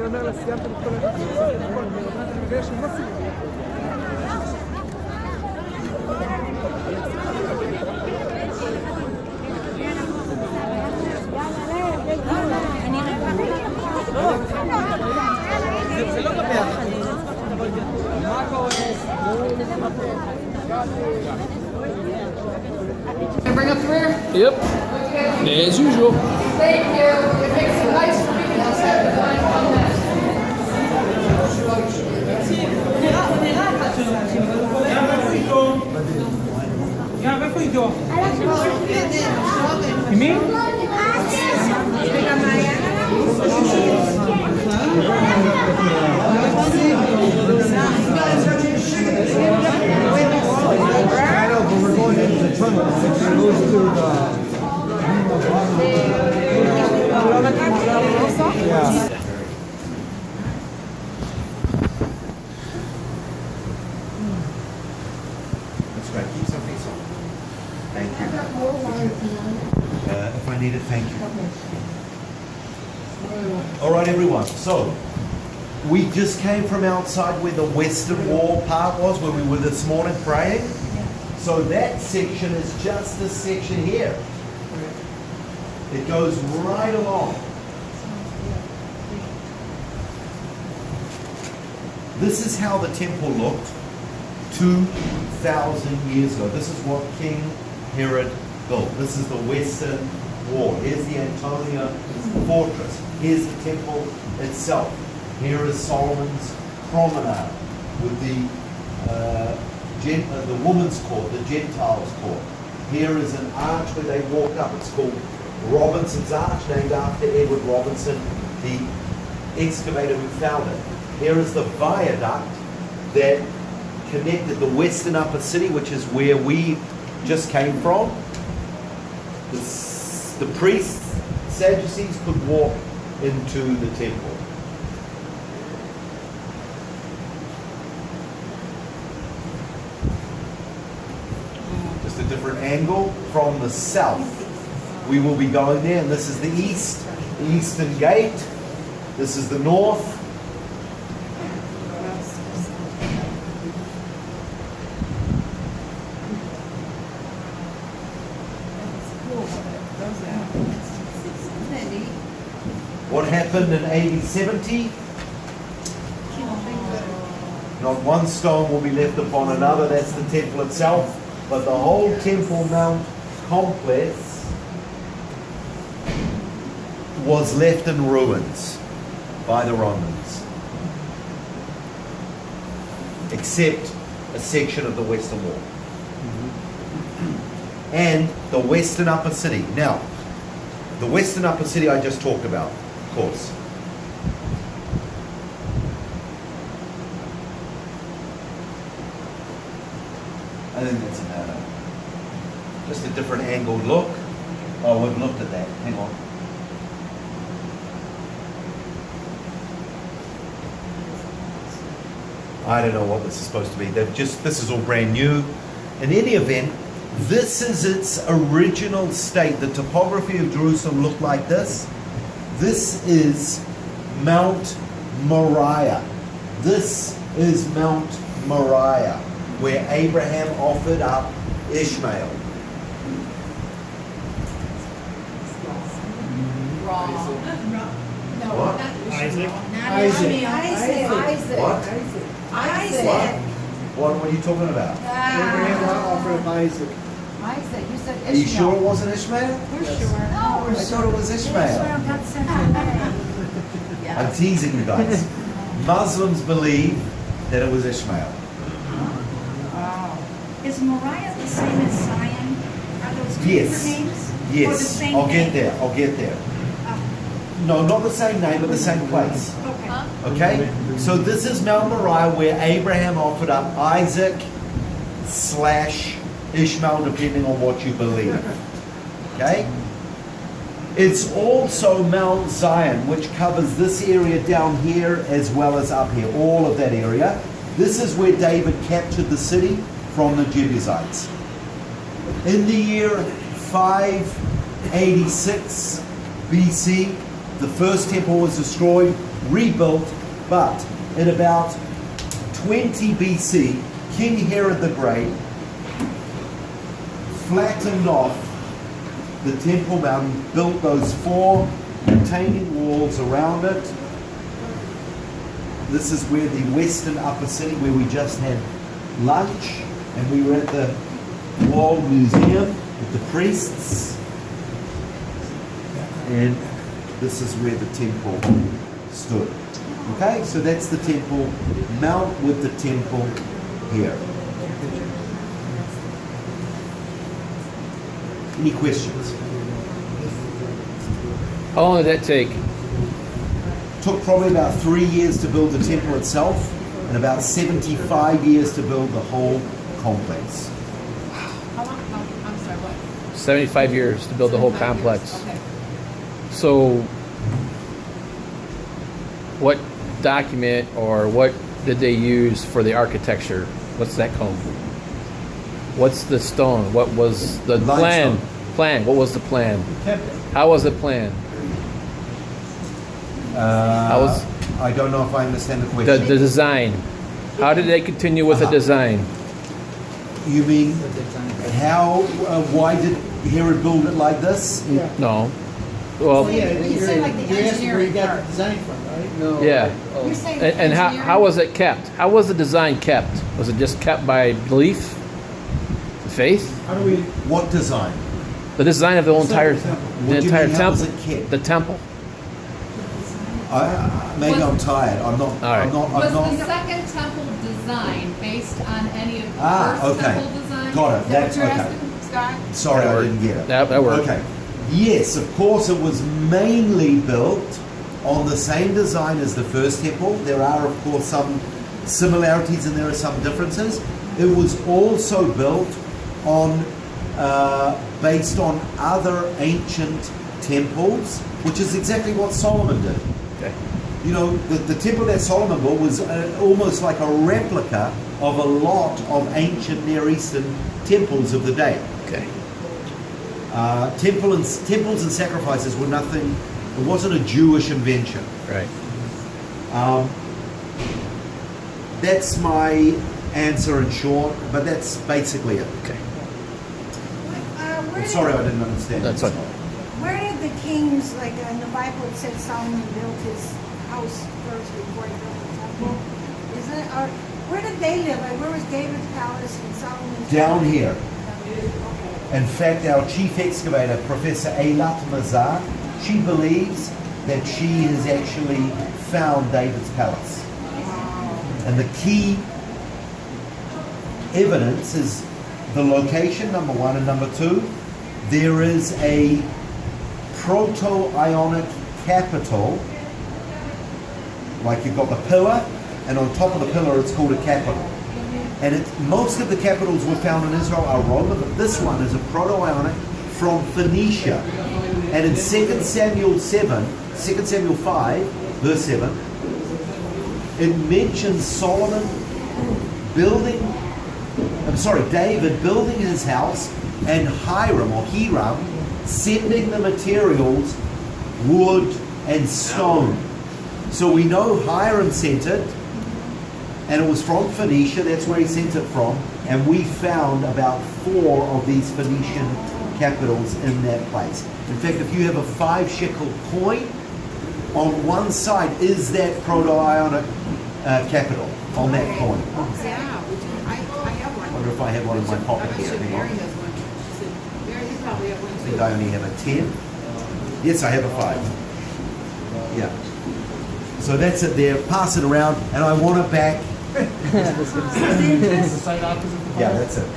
Bring up the rear? Yep. As usual. Thank you. It makes it nice for me to just have the line on that. You mean? I know, but we're going into the tunnel. It goes to the... Yeah. That's great. Keep some face on. Thank you. If I need it, thank you. All right, everyone. So, we just came from outside where the Western Wall part was, where we were this morning praying. So that section is just this section here. It goes right along. This is how the temple looked 2,000 years ago. This is what King Herod built. This is the Western Wall. Here's the Antonia fortress. Here's the temple itself. Here is Solomon's promenade with the woman's court, the Gentiles' court. Here is an arch where they walked up. It's called Robinson's Arch, named after Edward Robinson, the excavator who found it. Here is the viaduct that connected the Western Upper City, which is where we just came from. The priests, Sadducees, could walk into the temple. Just a different angle from the south. We will be going there, and this is the east, the eastern gate. This is the north. What happened in AD 70? Not one stone will be left upon another. That's the temple itself. But the whole Temple Mount complex was left in ruins by the Romans, except a section of the Western Wall and the Western Upper City. Now, the Western Upper City I just talked about, of course. I think that's about it. Just a different angled look. Oh, we've looked at that. Hang on. I don't know what this is supposed to be. This is all brand new. In any event, this is its original state. The topography of Jerusalem looked like this. This is Mount Moriah. This is Mount Moriah, where Abraham offered up Ishmael. Wrong. What? Isaac. Isaac. What? Isaac. What are you talking about? Abraham offered up Isaac. Isaac. You said Ishmael. Are you sure it wasn't Ishmael? We're sure. No, I we're thought it was Ishmael. God sent him. I'm teasing you guys. Muslims believe that it was Ishmael. Wow. Is Moriah the same as Zion? Are those two Yes. different names? Or the Yes. same I'll name? get there. No, not the same name, but the same place. Okay. Okay? So this is Mount Moriah where Abraham offered up Isaac / Ishmael, depending on what you believe. Okay? It's also Mount Zion, which covers this area down here as well as up here, all of that area. This is where David captured the city from the Jebusites. In the year 586 BC, the first temple was destroyed. rebuilt, but in about 20 BC, King Herod the Great flattened off the Temple Mount, built those 4 retaining walls around it. This is where the Western Upper City, where we just had lunch, and we were at the Wall Museum with the priests. And this is where the temple stood. Okay, so that's the Temple Mount with the temple here. Any questions? How long did that take? Took probably about 3 years to build the temple itself, and about 75 years to build the whole complex. How long? No, I'm sorry, what? 75 years to build the whole 75 years, complex. Okay. So, what document or what did they use for the architecture? What's that called? What's the stone? What was the Limestone. plan? What was the plan? How was it planned? I don't know if I understand the The question. design. How did they continue with the design? You mean how? Why did Herod build it like this? No. Well, You said like the You're asking where you engineering got part. the design from, right? No. yeah. You're saying the And how engineering- was it kept? How was the design kept? Was it just kept by belief, faith? How do we? What design? The design of the entire temple. What the do you entire mean, how was temple. it kept? The temple. Maybe I'm tired. I'm not. All right. I'm not. Was I'm not. the second temple design based on any of the Ah, first okay. temple design? Got it. Is that That's what you're okay. asking, Scott? Sorry, That I worked. didn't get it. That worked. Okay. Yes, of course, it was mainly built on the same design as the first temple. There are, of course, some similarities and there are some differences. It was also built on, based on other ancient temples, which is exactly what Solomon did. Okay. You know, the temple that Solomon built was almost like a replica of a lot of ancient Near Eastern temples of the day. Okay. Temples and sacrifices were nothing. It wasn't a Jewish invention. Right. That's my answer in short, but that's basically it. Okay. Where I'm sorry, I didn't understand. That's fine. Where did the kings, like in the Bible, it said Solomon built his house first before he built the temple? Isn't it? Or where did they live? Like, where was David's palace and Solomon's? Down here. Okay. In fact, our chief excavator, Professor Eilat Mazar, she believes that she has actually found David's palace. And the key evidence is the location, number one, and number two, there is a Proto-Ionic capital, like you've got the pillar, and on top of the pillar it's called a capital. And most of the capitals we found in Israel are Roman, but this one is a Proto-Ionic from Phoenicia. And in 2 Samuel 5, verse 7, it mentions David building his house, and Hiram sending the materials, wood and stone. So we know Hiram sent it, and it was from Phoenicia, that's where he sent it from, and we found about 4 of these Phoenician capitals in that place. In fact, if you have a 5 shekel coin, on one side is that Proto-Ionic capital on that coin. Yeah, I have I one. wonder if I have one in my pocket here. Mary Hang on. has one. Mary, you probably have I one think too. I only have a 10. Yes, I have a 5. Yeah. So that's it there. Pass it around, and I want it back. Yeah, that's it.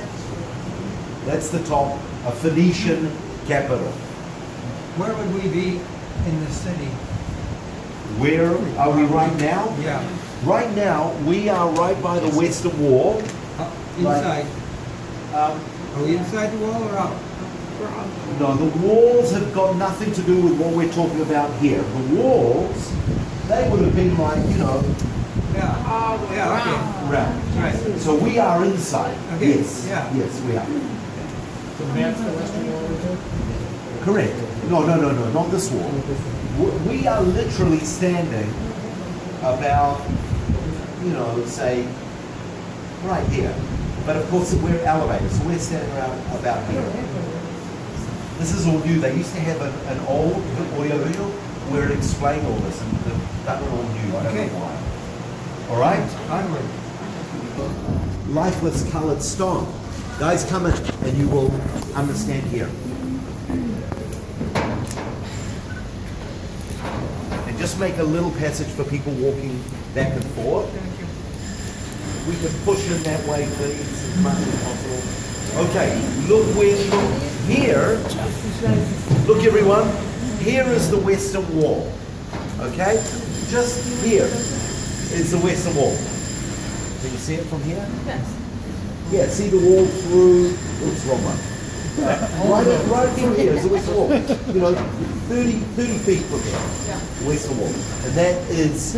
That's the top, a Phoenician capital. Where would we be in the city? Where are we right now? Yeah. Right now, we are right by the Western Wall. Inside. Um, Are we inside the wall or out? No, the walls have got nothing to do with what we're talking about here. The walls, they would have been like, Yeah. All the way Yeah, around. round. Right. So we are inside. Okay, Yes. yeah. Yes, we are. So that's the western wall right there? Correct. No, not this wall. We are literally standing about, you know, say, right here. But of course, we're elevated, so we're standing around about here. This is all new. They used to have an old audio video where it explained all this, and they've done it all new. I don't know why. All right? Lifeless colored stone. Guys, come in and you will understand here. And just make a little passage for people walking back and forth. We can push in that way, please, as much as possible. Okay, look here. Look, everyone. Here is the Western Wall. Okay? Just here is the Western Wall. Can you see it from here? Yes. Yeah, see the wall through. Oops, wrong one. Right through here is the Western Wall. You know, 30 feet from here. Yeah. Western Wall. And that is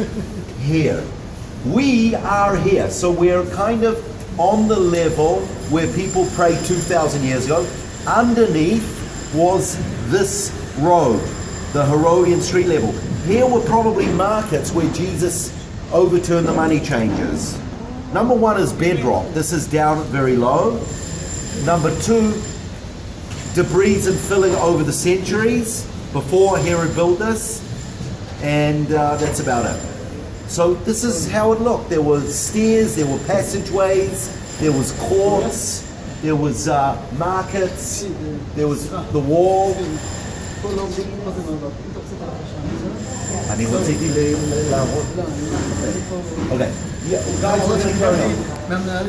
here. We are here. So we're kind of on the level where people prayed 2,000 years ago. Underneath was this road, the Herodian street level. Here were probably markets where Jesus overturned the money changers. Number one is bedrock. This is down very low. Number two, debris and filling over the centuries before Herod built this. And that's about it. So this is how it looked. There were stairs, there were passageways, there was courts, there was markets, there was the wall. Okay, yeah, guys, we're going to carry on.